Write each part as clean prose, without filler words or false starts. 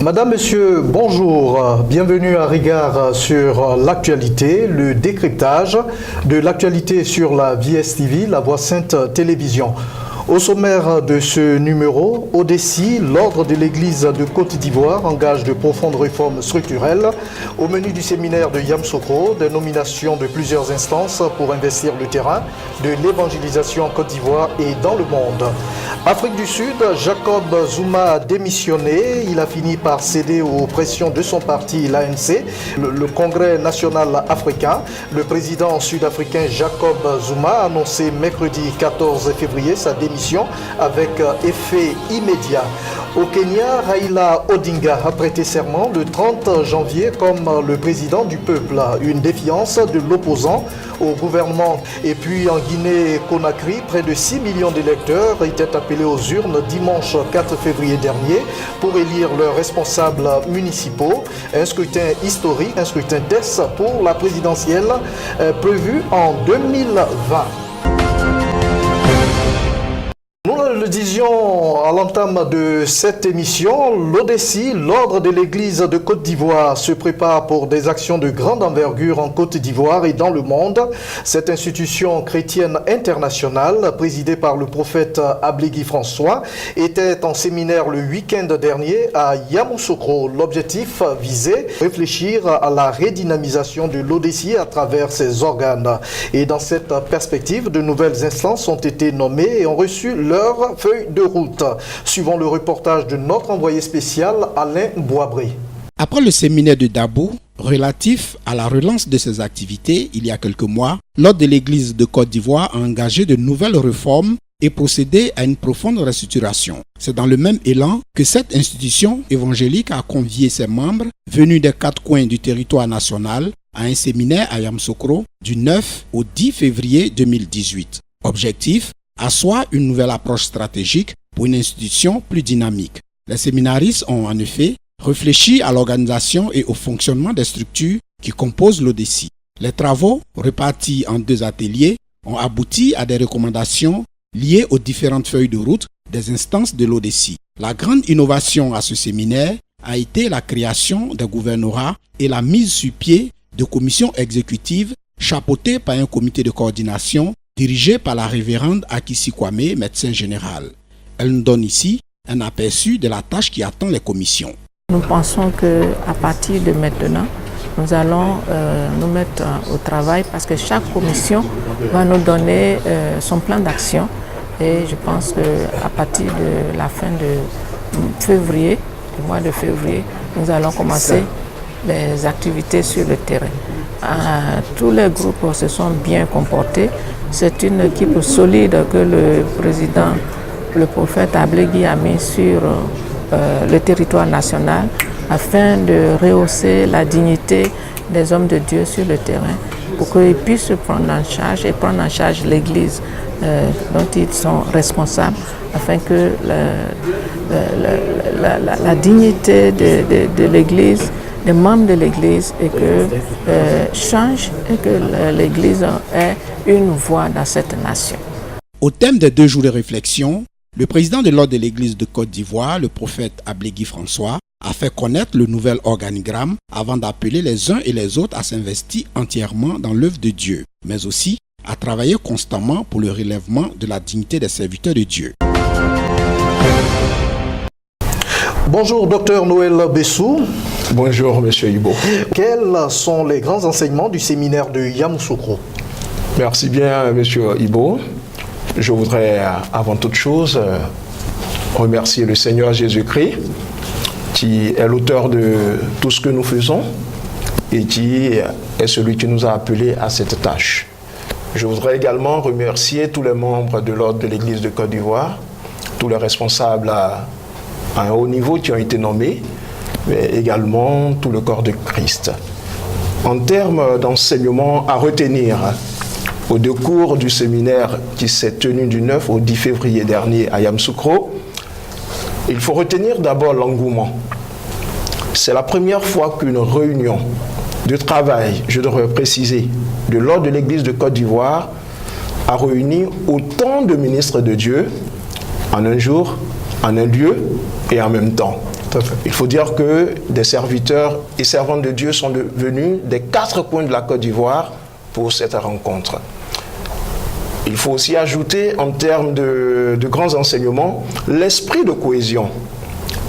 Madame, Monsieur, bonjour. Bienvenue à Regard sur l'actualité, le décryptage de l'actualité sur la VSTV, la Voix Sainte Télévision. Au sommaire de ce numéro, ODECI, l'Ordre de l'Église de Côte d'Ivoire engage de profondes réformes structurelles. Au menu du séminaire de Yamoussoukro, des nominations de plusieurs instances pour investir le terrain de l'évangélisation en Côte d'Ivoire et dans le monde. Afrique du Sud, Jacob Zuma a démissionné. Il a fini par céder aux pressions de son parti, l'ANC, le Congrès national africain. Le président sud-africain Jacob Zuma a annoncé mercredi 14 février sa démission avec effet immédiat. Au Kenya, Raila Odinga a prêté serment le 30 janvier comme le président du peuple. Une défiance de l'opposant au gouvernement. Et puis en Guinée-Conakry, près de 6 millions d'électeurs étaient appelés aux urnes dimanche 4 février dernier pour élire leurs responsables municipaux. Un scrutin historique, un scrutin test pour la présidentielle prévue en 2020. Nous le disions à l'entame de cette émission, l'ODECI, l'Ordre de l'Église de Côte d'Ivoire, se prépare pour des actions de grande envergure en Côte d'Ivoire et dans le monde. Cette institution chrétienne internationale, présidée par le prophète Ablégui François, était en séminaire le week-end dernier à Yamoussoukro. L'objectif visé, réfléchir à la redynamisation de l'ODECI à travers ses organes. Et dans cette perspective, de nouvelles instances ont été nommées et ont reçu leur feuille de route, suivant le reportage de notre envoyé spécial Alain Boisbré. Après le séminaire de Dabo, relatif à la relance de ses activités il y a quelques mois, l'Ordre de l'Église de Côte d'Ivoire a engagé de nouvelles réformes et procédé à une profonde restructuration. C'est dans le même élan que cette institution évangélique a convié ses membres, venus des 4 coins du territoire national, à un séminaire à Yamoussoukro du 9 au 10 février 2018. Objectif: asseoir une nouvelle approche stratégique pour une institution plus dynamique. Les séminaristes ont en effet réfléchi à l'organisation et au fonctionnement des structures qui composent l'ODECI. Les travaux, répartis en 2 ateliers, ont abouti à des recommandations liées aux différentes feuilles de route des instances de l'ODECI. La grande innovation à ce séminaire a été la création des gouvernorats et la mise sur pied de commissions exécutives chapeautées par un comité de coordination dirigée par la révérende Akissi Kwame, médecin général. Elle nous donne ici un aperçu de la tâche qui attend les commissions. Nous pensons qu'à partir de maintenant, nous allons nous mettre au travail parce que chaque commission va nous donner son plan d'action. Et je pense qu'à partir de la fin de février, du mois de février, nous allons commencer les activités sur le terrain. Tous les groupes se sont bien comportés. C'est une équipe solide que le président, le prophète Ablégui a mis sur le territoire national afin de rehausser la dignité des hommes de Dieu sur le terrain pour qu'ils puissent prendre en charge et prendre en charge l'Église dont ils sont responsables afin que la dignité de l'Église, des membres de l'Église et que change et que l'Église ait une voix dans cette nation. Au thème des 2 jours de réflexion, le président de l'Ordre de l'Église de Côte d'Ivoire, le prophète Ablégui François, a fait connaître le nouvel organigramme avant d'appeler les uns et les autres à s'investir entièrement dans l'œuvre de Dieu, mais aussi à travailler constamment pour le relèvement de la dignité des serviteurs de Dieu. Bonjour, docteur Noël Bessou. Bonjour, monsieur Ibo. Quels sont les grands enseignements du séminaire de Yamoussoukro? Merci bien, monsieur Ibo. Je voudrais, avant toute chose, remercier le Seigneur Jésus-Christ, qui est l'auteur de tout ce que nous faisons et qui est celui qui nous a appelés à cette tâche. Je voudrais également remercier tous les membres de l'Ordre de l'Église de Côte d'Ivoire, tous les responsables à un haut niveau qui ont été nommés, mais également tout le corps de Christ. En termes d'enseignement à retenir, au décours du séminaire qui s'est tenu du 9 au 10 février dernier à Yamoussoukro, il faut retenir d'abord l'engouement. C'est la première fois qu'une réunion de travail, je devrais préciser, de l'Ordre de l'Église de Côte d'Ivoire a réuni autant de ministres de Dieu en un jour, en un lieu et en même temps. Il faut dire que des serviteurs et servantes de Dieu sont venus des 4 coins de la Côte d'Ivoire pour cette rencontre. Il faut aussi ajouter, en termes de grands enseignements, l'esprit de cohésion.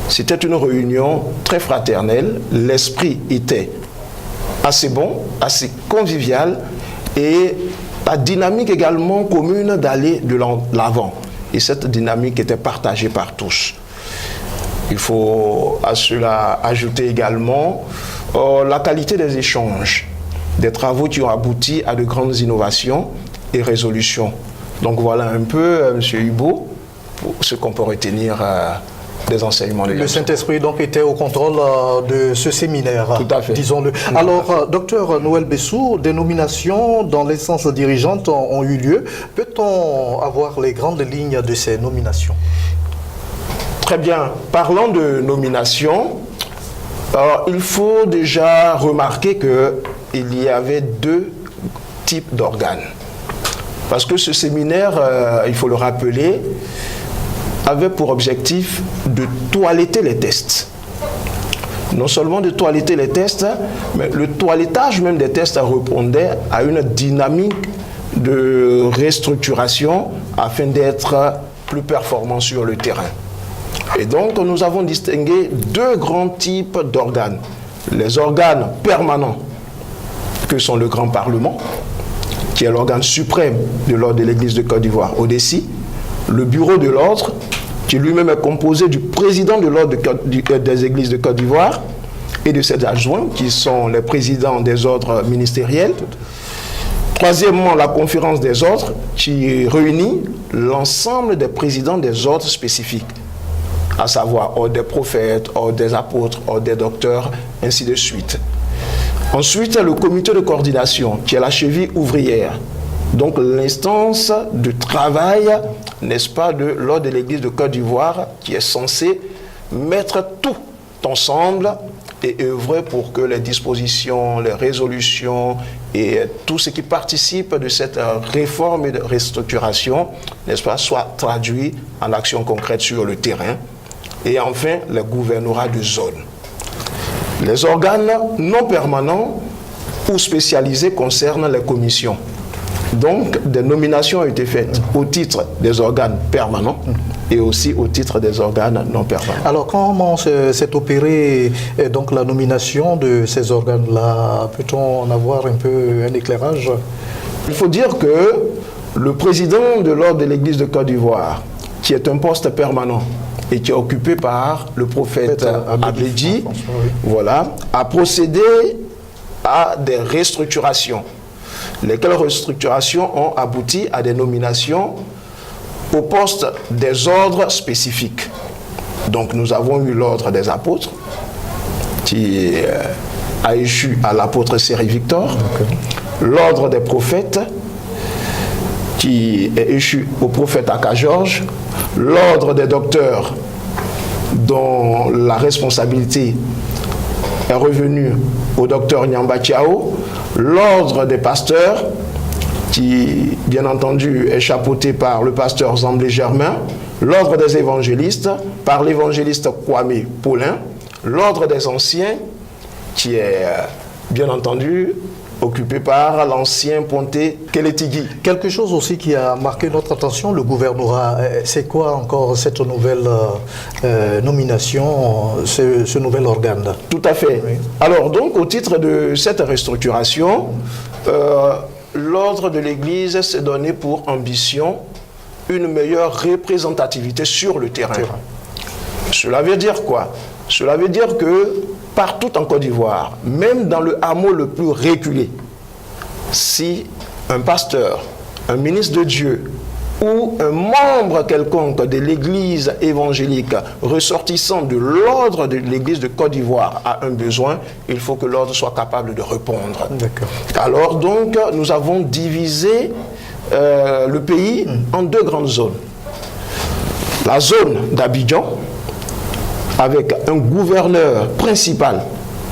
C'était une réunion très fraternelle, l'esprit était assez bon, assez convivial, et la dynamique également commune d'aller de l'avant. Et cette dynamique était partagée par tous. Il faut à cela ajouter également la qualité des échanges, des travaux qui ont abouti à de grandes innovations et résolutions. Donc voilà un peu, M. Ibo, ce qu'on peut retenir des enseignements. Le Saint-Esprit donc était au contrôle de ce séminaire. Tout à fait. Disons-le. Alors, docteur Noël Bessou, des nominations dans l'instance dirigeante ont eu lieu. Peut-on avoir les grandes lignes de ces nominations? Très bien. Parlant de nomination, il faut déjà remarquer qu'il y avait 2 types d'organes. Parce que ce séminaire, il faut le rappeler, avait pour objectif de toiletter les tests. Non seulement de toiletter les tests, mais le toilettage même des tests répondait à une dynamique de restructuration afin d'être plus performant sur le terrain. Et donc, nous avons distingué 2 grands types d'organes. Les organes permanents, que sont le Grand Parlement, qui est l'organe suprême de l'ordre de l'Église de Côte d'Ivoire, ODECI, le Bureau de l'ordre, qui lui-même est composé du président de l'ordre des Églises de Côte d'Ivoire et de ses adjoints, qui sont les présidents des ordres ministériels. Troisièmement, la conférence des ordres, qui réunit l'ensemble des présidents des ordres spécifiques, à savoir ordre des prophètes, ordre des apôtres, ordre des docteurs, ainsi de suite. Ensuite, le comité de coordination, qui est la cheville ouvrière. Donc l'instance de travail, n'est-ce pas, de l'ordre de l'Église de Côte d'Ivoire, qui est censée mettre tout ensemble et œuvrer pour que les dispositions, les résolutions et tout ce qui participe de cette réforme et de restructuration, n'est-ce pas, soient traduits en actions concrètes sur le terrain. Et enfin, le gouvernorat de zone. Les organes non permanents ou spécialisés concernent les commissions. Donc, des nominations ont été faites au titre des organes permanents et aussi au titre des organes non permanents. Alors, comment s'est opérée donc la nomination de ces organes-là? Peut-on en avoir un peu un éclairage? Il faut dire que le président de l'ordre de l'Église de Côte d'Ivoire, qui est un poste permanent et qui est occupé par le prophète Abedji, voilà, a procédé à des restructurations. Lesquelles restructurations ont abouti à des nominations au poste des ordres spécifiques. Donc nous avons eu l'ordre des apôtres, qui a échu à l'apôtre Séry Victor, l'ordre des prophètes, qui est échu au prophète Aka Georges, l'ordre des docteurs, dont la responsabilité est revenue au docteur Nyamba Tiao, l'ordre des pasteurs, qui, bien entendu, est chapeauté par le pasteur Zamblé Germain, l'ordre des évangélistes, par l'évangéliste Kwame Paulin, l'ordre des anciens, qui est, bien entendu, occupé par l'ancien Ponté Keletigui. Quelque chose aussi qui a marqué notre attention, le gouvernorat. C'est quoi encore cette nouvelle nomination, ce nouvel organe? Tout à fait. Oui. Alors donc, au titre de cette restructuration, l'ordre de l'Église s'est donné pour ambition une meilleure représentativité sur le terrain. Cela veut dire quoi? Cela veut dire que partout en Côte d'Ivoire, même dans le hameau le plus reculé, si un pasteur, un ministre de Dieu ou un membre quelconque de l'église évangélique ressortissant de l'ordre de l'église de Côte d'Ivoire a un besoin, il faut que l'ordre soit capable de répondre. Alors donc, nous avons divisé le pays en 2 grandes zones. La zone d'Abidjan, avec un gouverneur principal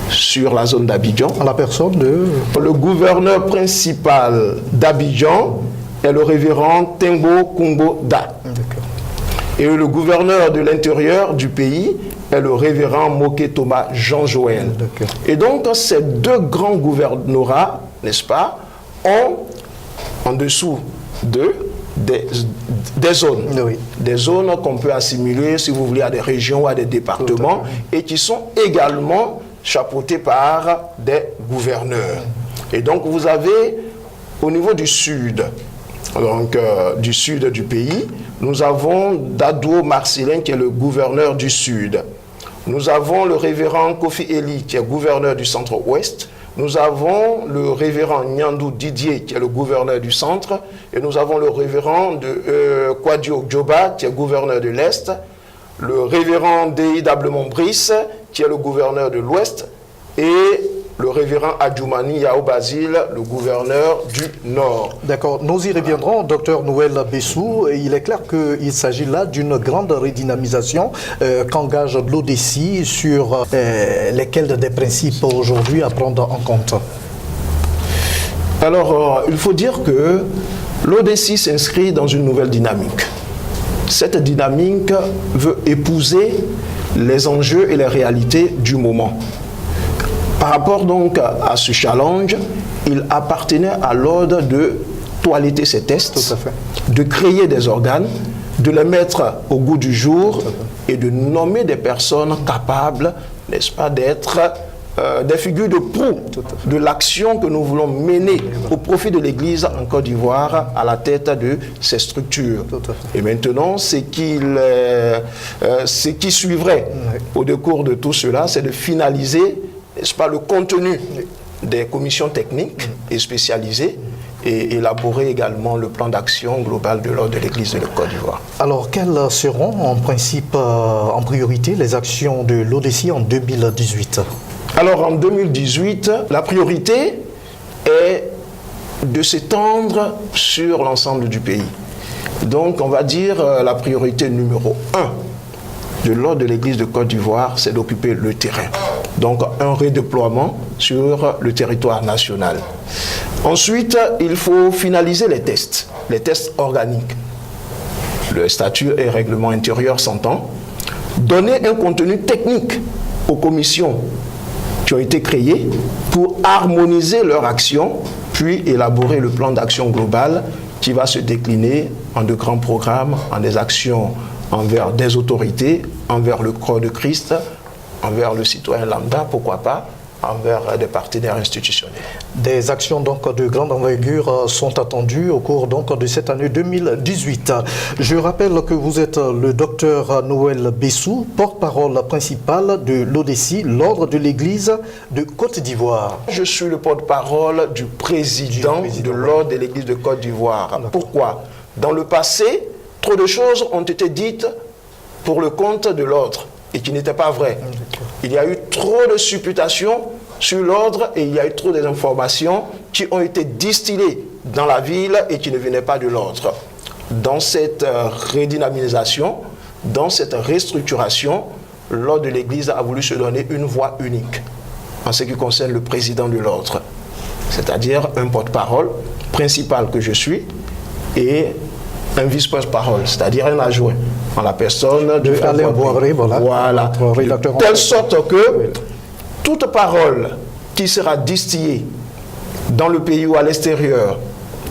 sur la zone d'Abidjan. À la personne de... Le gouverneur principal d'Abidjan est le révérend Tembo Kumbo Da. Et le gouverneur de l'intérieur du pays est le révérend Moké Thomas Jean-Joël. Et donc, ces deux grands gouvernorats, n'est-ce pas, ont en dessous d'eux des zones. Oui. Des zones qu'on peut assimiler, si vous voulez, à des régions ou à des départements et qui sont également chapeautés par des gouverneurs. Et donc, vous avez, au niveau du sud, donc du sud du pays, nous avons Dadou Marcelin qui est le gouverneur du sud. Nous avons le révérend Kofi Eli qui est gouverneur du centre-ouest. Nous avons le révérend Nyandou Didier qui est le gouverneur du centre. Et nous avons le révérend Kwadio Djoba qui est gouverneur de l'est. Le révérend Dei Dablemont Brice qui est le gouverneur de l'ouest. Et le révérend Adjoumani Yao Basile, le gouverneur du Nord. D'accord, nous y reviendrons, docteur Noël Bessou. Il est clair qu'il s'agit là d'une grande redynamisation qu'engage l'ODECI sur lesquels des principes aujourd'hui à prendre en compte. Alors, il faut dire que l'ODECI s'inscrit dans une nouvelle dynamique. Cette dynamique veut épouser les enjeux et les réalités du moment. Par rapport donc à ce challenge, il appartenait à l'ordre de toiletter ces tests, de créer des organes, de les mettre au goût du jour et de nommer des personnes capables, n'est-ce pas, d'être des figures de proue de l'action que nous voulons mener au profit de l'Église en Côte d'Ivoire à la tête de ces structures. Et maintenant, ce qui suivrait au décours de tout cela, c'est de finaliser, n'est-ce pas, le contenu des commissions techniques et spécialisées et élaborer également le plan d'action global de l'ordre de l'Église de la Côte d'Ivoire. Alors, quelles seront en principe, en priorité, les actions de l'ODECI en 2018 ? Alors, en 2018, la priorité est de s'étendre sur l'ensemble du pays. Donc, on va dire la priorité numéro 1 de l'ordre de l'Église de Côte d'Ivoire, c'est d'occuper le terrain. Donc, un redéploiement sur le territoire national. Ensuite, il faut finaliser les tests organiques. Le statut et règlement intérieur s'entend. Donner un contenu technique aux commissions qui ont été créées pour harmoniser leur action, puis élaborer le plan d'action global qui va se décliner en de grands programmes, en des actions envers des autorités, envers le corps de Christ, envers le citoyen lambda, pourquoi pas, envers des partenaires institutionnels. Des actions donc de grande envergure sont attendues au cours donc de cette année 2018. Je rappelle que vous êtes le docteur Noël Bessou, porte-parole principal de l'ODECI, l'ordre de l'Église de Côte d'Ivoire. Je suis le porte-parole du président de l'ordre de l'Église de Côte d'Ivoire. Pourquoi? Dans le passé, trop de choses ont été dites pour le compte de l'ordre et qui n'étaient pas vraies. Il y a eu trop de supputations sur l'ordre et il y a eu trop d'informations qui ont été distillées dans la ville et qui ne venaient pas de l'ordre. Dans cette redynamisation, dans cette restructuration, l'ordre de l'Église a voulu se donner une voix unique en ce qui concerne le président de l'ordre, c'est-à-dire un porte-parole principal que je suis et un vice-porte-parole, c'est-à-dire un adjoint, en la personne de Alain Boiré, voilà. De telle sorte que toute parole qui sera distillée dans le pays ou à l'extérieur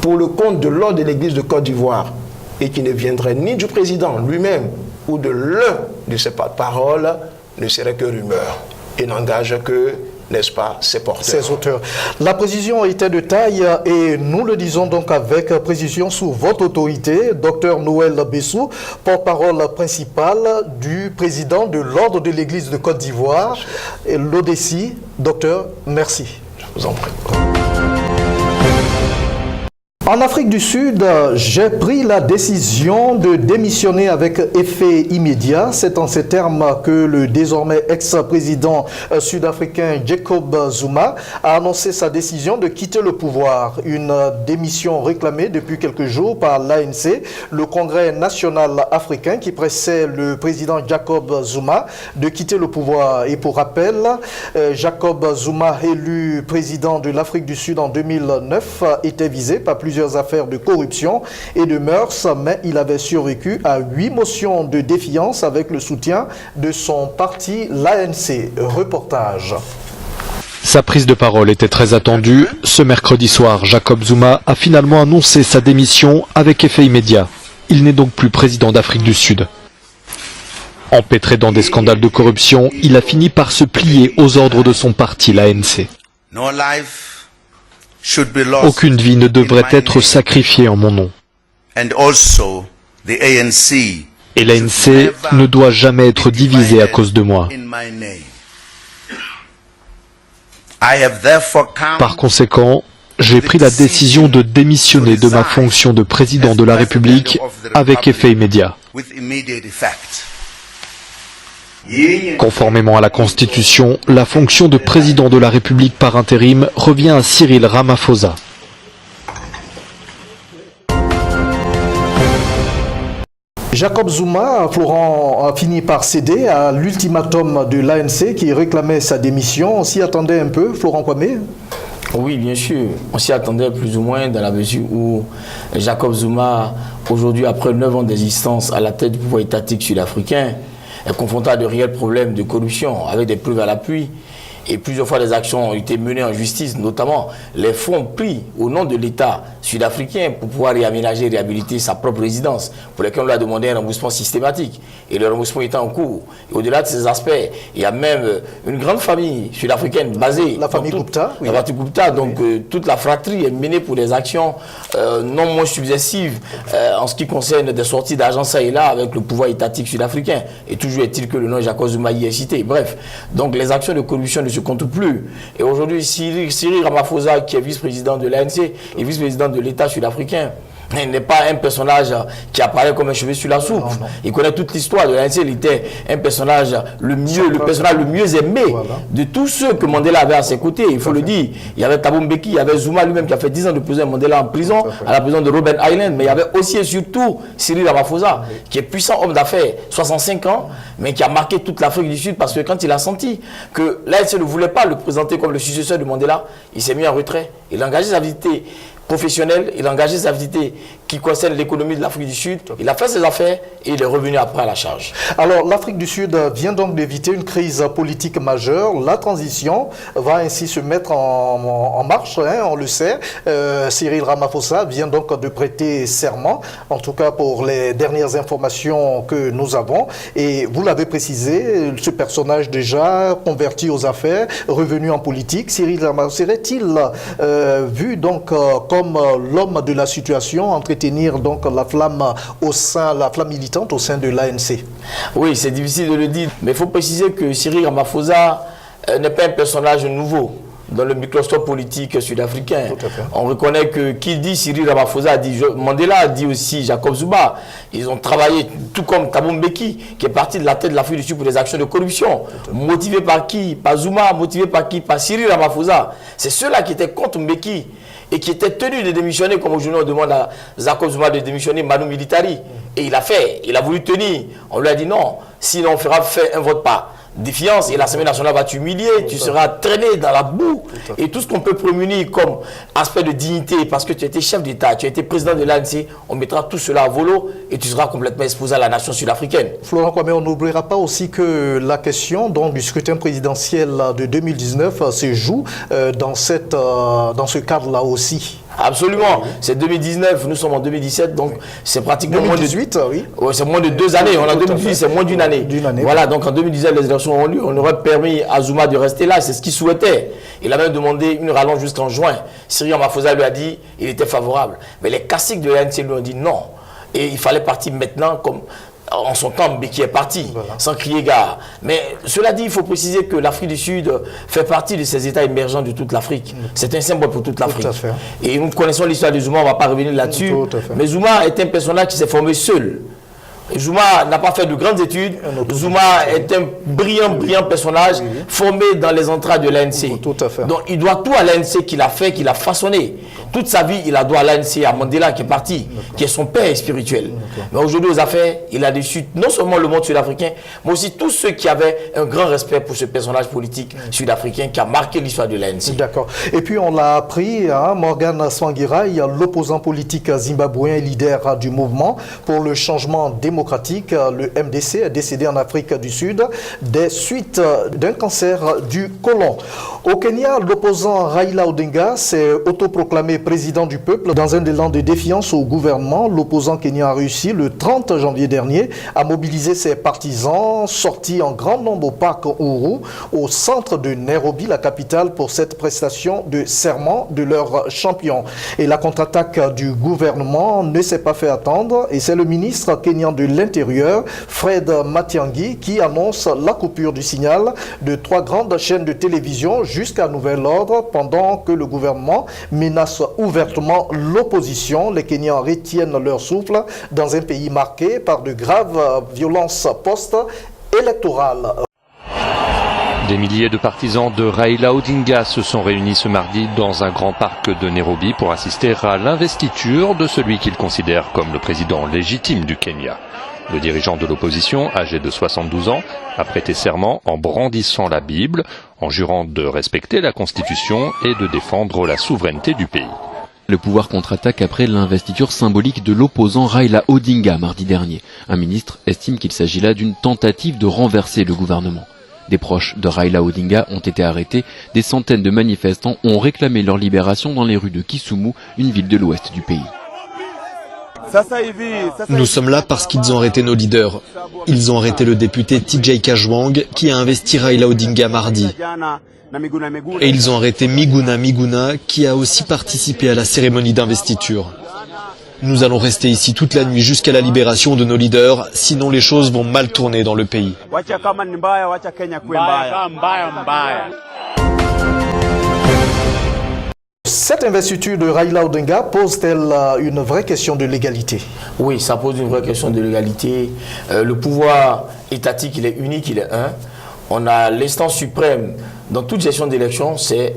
pour le compte de l'ordre de l'Église de Côte d'Ivoire et qui ne viendrait ni du président lui-même ou de l'un de ses porte-paroles ne serait que rumeur et n'engage que, n'est-ce pas, ses porteurs. Ses auteurs. La précision était de taille et nous le disons donc avec précision sous votre autorité, docteur Noël Bessou, porte-parole principal du président de l'ordre de l'Église de Côte d'Ivoire, et l'ODECI. Docteur, merci. Je vous en prie. En Afrique du Sud, j'ai pris la décision de démissionner avec effet immédiat. C'est en ces termes que le désormais ex-président sud-africain Jacob Zuma a annoncé sa décision de quitter le pouvoir. Une démission réclamée depuis quelques jours par l'ANC, le Congrès national africain qui pressait le président Jacob Zuma de quitter le pouvoir. Et pour rappel, Jacob Zuma, élu président de l'Afrique du Sud en 2009, était visé par plusieurs plusieurs affaires de corruption et de mœurs, mais il avait survécu à 8 motions de défiance avec le soutien de son parti, l'ANC. Reportage. Sa prise de parole était très attendue. Ce mercredi soir, Jacob Zuma a finalement annoncé sa démission avec effet immédiat. Il n'est donc plus président d'Afrique du Sud. Empêtré dans des scandales de corruption, il a fini par se plier aux ordres de son parti, l'ANC. Aucune vie ne devrait être sacrifiée en mon nom. Et l'ANC ne doit jamais être divisée à cause de moi. Par conséquent, j'ai pris la décision de démissionner de ma fonction de président de la République avec effet immédiat. Conformément à la Constitution, la fonction de président de la République par intérim revient à Cyril Ramaphosa. Jacob Zuma, Florent, a fini par céder à l'ultimatum de l'ANC qui réclamait sa démission. On s'y attendait un peu, Florent Kwame? Oui, bien sûr. On s'y attendait plus ou moins dans la mesure où Jacob Zuma, aujourd'hui, après 9 ans d'existence à la tête du pouvoir étatique sud-africain, est confronté à de réels problèmes de corruption avec des preuves à l'appui. Et plusieurs fois, des actions ont été menées en justice, notamment les fonds pris au nom de l'État sud-africain pour pouvoir réaménager et réhabiliter sa propre résidence, pour lesquels on lui a demandé un remboursement systématique. Et le remboursement est en cours. Et au-delà de ces aspects, il y a même une grande famille sud-africaine basée. La famille Gupta. Oui. La famille Gupta, donc toute la fratrie est menée pour des actions non moins subversives en ce qui concerne des sorties d'argent ça et là avec le pouvoir étatique sud-africain. Et toujours est-il que le nom Jacob Zuma y est cité. Bref, donc les actions de corruption ne se comptent plus. Et aujourd'hui, Cyril Ramaphosa, qui est vice-président de l'ANC et vice-président de l'État sud-africain, il n'est pas un personnage qui apparaît comme un cheveu sur la soupe. Il connaît toute l'histoire de l'ANC. Il était un personnage le personnage le mieux aimé de tous ceux que Mandela avait à ses côtés. Il faut le dire. Il y avait Thabo Mbeki, il y avait Zuma lui-même qui a fait 10 ans de prison, Mandela en prison, à la prison de Robben Island. Mais il y avait aussi et surtout Cyril Ramaphosa, qui est puissant homme d'affaires, 65 ans, mais qui a marqué toute l'Afrique du Sud parce que quand il a senti que l'ANC ne voulait pas le présenter comme le successeur de Mandela, il s'est mis en retrait. Il a engagé sa activité professionnel, il a engagé sa activité qui concerne l'économie de l'Afrique du Sud, il a fait ses affaires et il est revenu après à la charge. Alors l'Afrique du Sud vient donc d'éviter une crise politique majeure, la transition va ainsi se mettre en marche, hein, on le sait. Cyril Ramaphosa vient donc de prêter serment, en tout cas pour les dernières informations que nous avons, et vous l'avez précisé, ce personnage déjà converti aux affaires, revenu en politique, Cyril Ramaphosa serait-il vu donc comme l'homme de la situation, entretenir donc la flamme militante au sein de l'ANC? Oui, c'est difficile de le dire, mais il faut préciser que Cyril Ramaphosa n'est pas un personnage nouveau dans le microscope politique sud-africain. On reconnaît que qui dit Cyril Ramaphosa a dit Mandela, a dit aussi Jacob Zuma. Ils ont travaillé, tout comme Thabo Mbeki, qui est parti de la tête de l'Afrique du Sud pour des actions de corruption. Motivé par qui? Par Zuma, motivé par qui? Par Cyril Ramaphosa. C'est ceux-là qui étaient contre Mbeki et qui étaient tenus de démissionner, comme aujourd'hui on demande à Jacob Zuma de démissionner, Manu Militari. Et il a fait, il a voulu tenir. On lui a dit non, sinon on fera faire un vote par défiance et l'Assemblée nationale va t'humilier, tu seras traîné dans la boue. Et tout ce qu'on peut prémunir comme aspect de dignité, parce que tu étais chef d'État, tu as été président de l'ANC, on mettra tout cela à volo et tu seras complètement exposé à la nation sud-africaine. Florent Kwame, on n'oubliera pas aussi que la question donc, du scrutin présidentiel de 2019 se joue dans ce cadre-là aussi. Absolument, c'est 2019, nous sommes en 2017, donc c'est pratiquement 2018, moins de... oui. C'est moins de 2 années, on est en 2018, c'est moins d'une année. Voilà, donc en 2017, les élections ont lieu, on aurait permis à Zuma de rester là, c'est ce qu'il souhaitait. Il a même demandé une rallonge jusqu'en juin. Cyril Ramaphosa lui a dit, il était favorable. Mais les caciques de l'ANC lui ont dit non. Et il fallait partir maintenant comme... En son temps, Mbeki est parti, sans crier gare. Mais cela dit, il faut préciser que l'Afrique du Sud fait partie de ces États émergents de toute l'Afrique. C'est un symbole pour toute l'Afrique. Et nous connaissons l'histoire de Zuma, on ne va pas revenir là-dessus. Mais Zuma est un personnage qui s'est formé seul. Zuma n'a pas fait de grandes études. Zuma est un brillant personnage formé dans les entrailles de l'ANC. Donc il doit tout à l'ANC qu'il a fait, qu'il a façonné. Toute sa vie, il a droit à l'ANC, à Mandela qui est parti, qui est son père spirituel. Mais aujourd'hui, aux affaires, il a déçu non seulement le monde sud-africain, mais aussi tous ceux qui avaient un grand respect pour ce personnage politique sud-africain qui a marqué l'histoire de l'ANC. D'accord. Et puis on l'a appris, hein, Morgan Tsvangirai, l'opposant politique zimbabwéen et leader du mouvement pour le changement démocratique, le MDC, est décédé en Afrique du Sud des suites d'un cancer du côlon. Au Kenya, l'opposant Raila Odinga s'est autoproclamé président du peuple dans un élan de défiance au gouvernement. L'opposant kenyan a réussi le 30 janvier dernier à mobiliser ses partisans sortis en grand nombre au parc Uhuru, au centre de Nairobi, la capitale, pour cette prestation de serment de leur champion. Et la contre-attaque du gouvernement ne s'est pas fait attendre et c'est le ministre kenyan de l'Intérieur, Fred Matiang'i, qui annonce la coupure du signal de 3 grandes chaînes de télévision jusqu'à nouvel ordre pendant que le gouvernement menace ouvertement l'opposition. Les Kenyans retiennent leur souffle dans un pays marqué par de graves violences post-électorales. Des milliers de partisans de Raila Odinga se sont réunis ce mardi dans un grand parc de Nairobi pour assister à l'investiture de celui qu'ils considèrent comme le président légitime du Kenya. Le dirigeant de l'opposition, âgé de 72 ans, a prêté serment en brandissant la Bible, en jurant de respecter la Constitution et de défendre la souveraineté du pays. Le pouvoir contre-attaque après l'investiture symbolique de l'opposant Raila Odinga mardi dernier. Un ministre estime qu'il s'agit là d'une tentative de renverser le gouvernement. Des proches de Raila Odinga ont été arrêtés. Des centaines de manifestants ont réclamé leur libération dans les rues de Kisumu, une ville de l'ouest du pays. Nous sommes là parce qu'ils ont arrêté nos leaders. Ils ont arrêté le député TJ Kajwang qui a investi Raila Odinga mardi. Et ils ont arrêté Miguna Miguna qui a aussi participé à la cérémonie d'investiture. Nous allons rester ici toute la nuit jusqu'à la libération de nos leaders, sinon les choses vont mal tourner dans le pays. Cette investiture de Raila Odinga pose-t-elle une vraie question de légalité? Oui, ça pose une vraie question de légalité. Le pouvoir étatique, il est unique, il est un. On a l'instance suprême dans toute gestion d'élection, c'est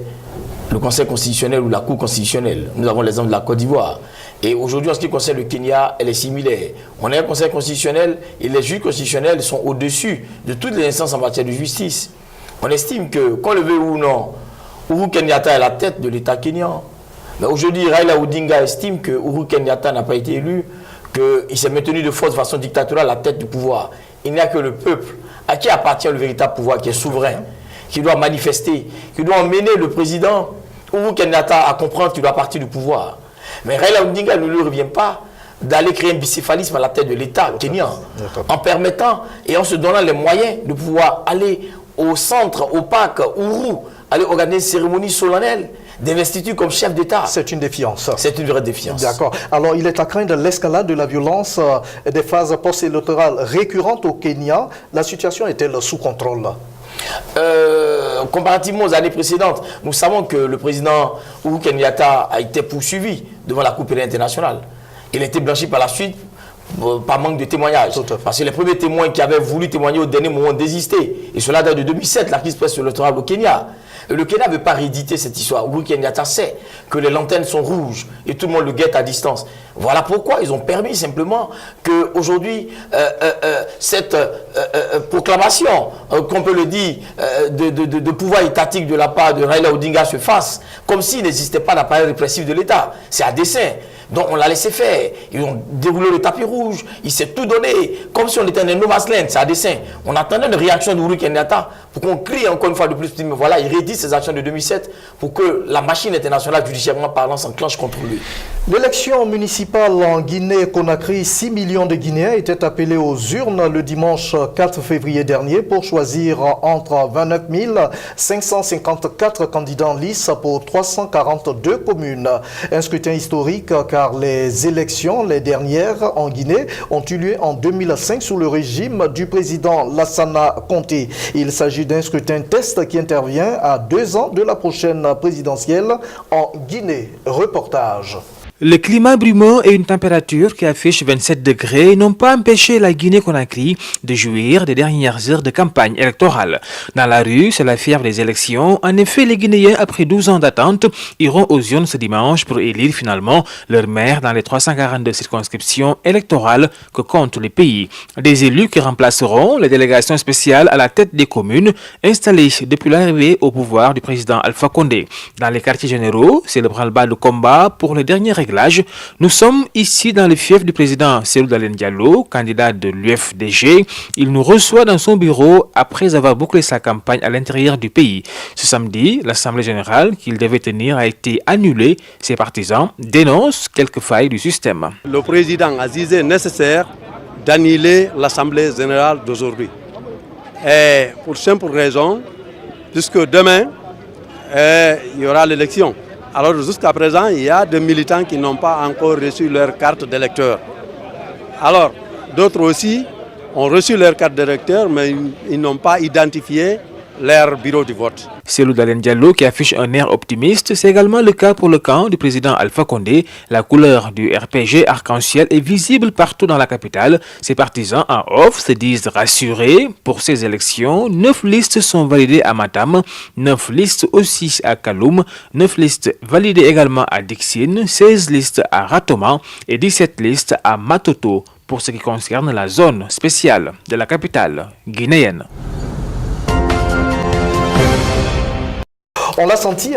le Conseil constitutionnel ou la Cour constitutionnelle. Nous avons l'exemple de la Côte d'Ivoire. Et aujourd'hui, en ce qui concerne le Kenya, elle est similaire. On a un Conseil constitutionnel et les juges constitutionnels sont au-dessus de toutes les instances en matière de justice. On estime que, qu'on le veuille ou non, Uhuru Kenyatta est la tête de l'État kenyan. Mais aujourd'hui, Raila Odinga estime que Uhuru Kenyatta n'a pas été élu, qu'il s'est maintenu de force de façon dictatoriale à la tête du pouvoir. Il n'y a que le peuple à qui appartient le véritable pouvoir, qui est souverain, qui doit manifester, qui doit emmener le président Uhuru Kenyatta à comprendre qu'il doit partir du pouvoir. Mais Raila Odinga ne lui revient pas d'aller créer un bicéphalisme à la tête de l'État kenyan, en permettant et en se donnant les moyens de pouvoir aller au centre, au parc Uhuru, aller organiser une cérémonie solennelle d'investiture comme chef d'État. C'est une défiance. C'est une vraie défiance. D'accord. Alors, il est à craindre l'escalade de la violence des phases post-électorales récurrentes au Kenya. La situation est-elle sous contrôle? Comparativement aux années précédentes, nous savons que le président Uhuru Kenyatta a été poursuivi devant la Cour pénale internationale. Il a été blanchi par la suite par manque de témoignages. Parce que les premiers témoins qui avaient voulu témoigner au dernier moment ont désisté. Et cela date de 2007, la crise post-électorale au Kenya. Et le Kenya ne veut pas rééditer cette histoire. Uhuru Kenyatta sait que les lanternes sont rouges et tout le monde le guette à distance. Voilà pourquoi ils ont permis simplement qu'aujourd'hui, cette proclamation, qu'on peut le dire, de pouvoir étatique de la part de Raila Odinga se fasse, comme s'il n'existait pas d'appareil répressif de l'État. C'est à dessein. Donc on l'a laissé faire. Ils ont déroulé le tapis rouge. Il s'est tout donné. Comme si on était un no man's land. C'est à dessein. On attendait une réaction d'Uhuru Kenyatta pour qu'on crie encore une fois de plus. Mais voilà, il rédit ses actions de 2007 pour que la machine internationale judiciairement parlant s'enclenche contre lui. L'élection municipale en Guinée-Conakry, 6 millions de Guinéens étaient appelés aux urnes le dimanche 4 février dernier pour choisir entre 29 554 candidats en lice pour 342 communes. Un scrutin historique car les élections, les dernières en Guinée, ont eu lieu en 2005 sous le régime du président Lassana Conté. Il s'agit d'un scrutin test qui intervient à 2 ans de la prochaine présidentielle en Guinée. Reportage. Le climat brumeux et une température qui affiche 27 degrés n'ont pas empêché la Guinée-Conakry de jouir des dernières heures de campagne électorale. Dans la rue, c'est la fièvre des élections. En effet, les Guinéens, après 12 ans d'attente, iront aux urnes ce dimanche pour élire finalement leur maire dans les 342 circonscriptions électorales que compte le pays. Des élus qui remplaceront les délégations spéciales à la tête des communes installées depuis l'arrivée au pouvoir du président Alpha Condé. Dans les quartiers généraux, c'est le branle-bas de combat pour les derniers réglages. Nous sommes ici dans le fief du président Cellou Dalein Diallo, candidat de l'UFDG. Il nous reçoit dans son bureau après avoir bouclé sa campagne à l'intérieur du pays. Ce samedi, l'Assemblée générale qu'il devait tenir a été annulée. Ses partisans dénoncent quelques failles du système. Le président a jugé nécessaire d'annuler l'Assemblée générale d'aujourd'hui. Et pour simple raison, puisque demain, il y aura l'élection. Alors jusqu'à présent, il y a des militants qui n'ont pas encore reçu leur carte d'électeur. Alors, d'autres aussi ont reçu leur carte d'électeur, mais ils n'ont pas identifié leur bureau de vote. Cellou Dalein Diallo qui affiche un air optimiste, c'est également le cas pour le camp du président Alpha Condé. La couleur du RPG arc-en-ciel est visible partout dans la capitale. Ses partisans en off se disent rassurés pour ces élections. 9 listes sont validées à Matam, 9 listes aussi à Kaloum, 9 listes validées également à Dixine, 16 listes à Ratoma et 17 listes à Matoto pour ce qui concerne la zone spéciale de la capitale guinéenne. On l'a senti,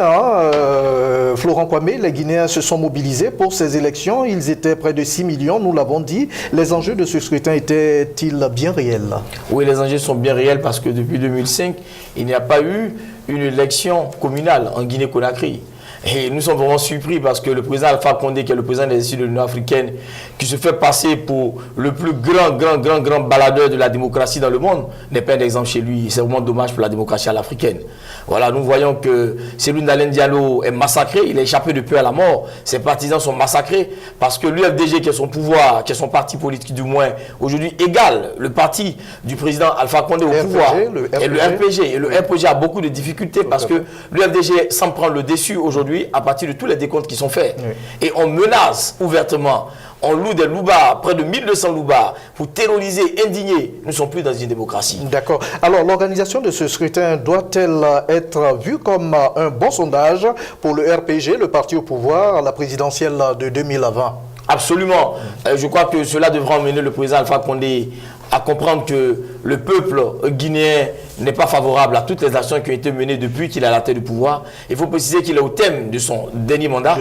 Florent Kwame, les Guinéens se sont mobilisés pour ces élections. Ils étaient près de 6 millions, nous l'avons dit. Les enjeux de ce scrutin étaient-ils bien réels? Oui, les enjeux sont bien réels parce que depuis 2005, il n'y a pas eu une élection communale en Guinée-Conakry. Et nous sommes vraiment surpris parce que le président Alpha Condé, qui est le président des instituts de l'Union africaine, qui se fait passer pour le plus grand baladeur de la démocratie dans le monde, n'est pas un exemple chez lui. C'est vraiment dommage pour la démocratie à l'africaine. Voilà, nous voyons que Cellou Dalein Diallo est massacré, il est échappé de peu à la mort. Ses partisans sont massacrés parce que l'UFDG, qui est son pouvoir, qui est son parti politique du moins, aujourd'hui égale le parti du président Alpha Condé au pouvoir. Et le RPG. Et le RPG a beaucoup de difficultés parce que l'UFDG semble prendre le dessus aujourd'hui à partir de tous les décomptes qui sont faits. Oui. Et on menace ouvertement, on loue des loupards, près de 1200 loupards, pour terroriser, indigner. Nous ne sommes plus dans une démocratie. D'accord. Alors, l'organisation de ce scrutin doit-elle être vue comme un bon sondage pour le RPG, le parti au pouvoir, à la présidentielle de 2020? Absolument. Je crois que cela devra emmener le président Alpha Condé à comprendre que le peuple guinéen n'est pas favorable à toutes les actions qui ont été menées depuis qu'il est à la tête du pouvoir. Il faut préciser qu'il est au thème de son dernier mandat.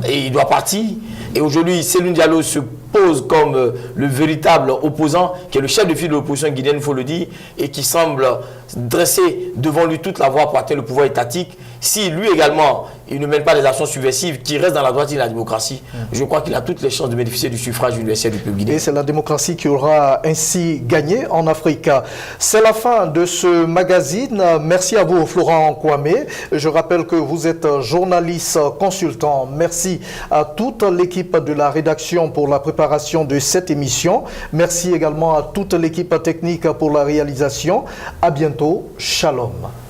Et il doit partir. Et aujourd'hui, Cellou Diallo se pose comme le véritable opposant, qui est le chef de file de l'opposition guinéenne, il faut le dire, et qui semble dresser devant lui toute la voie pour atteindre le pouvoir étatique. Si lui également, il ne mène pas des actions subversives qui restent dans la droite de la démocratie, je crois qu'il a toutes les chances de bénéficier du suffrage universel du peuple guinéen. Et c'est la démocratie qui aura ainsi gagné en Afrique. C'est la fin de ce magazine. Merci à vous, Florent Kwame. Je rappelle que vous êtes journaliste consultant. Merci à toute l'équipe de la rédaction pour la préparation de cette émission. Merci également à toute l'équipe technique pour la réalisation. À bientôt. Shalom.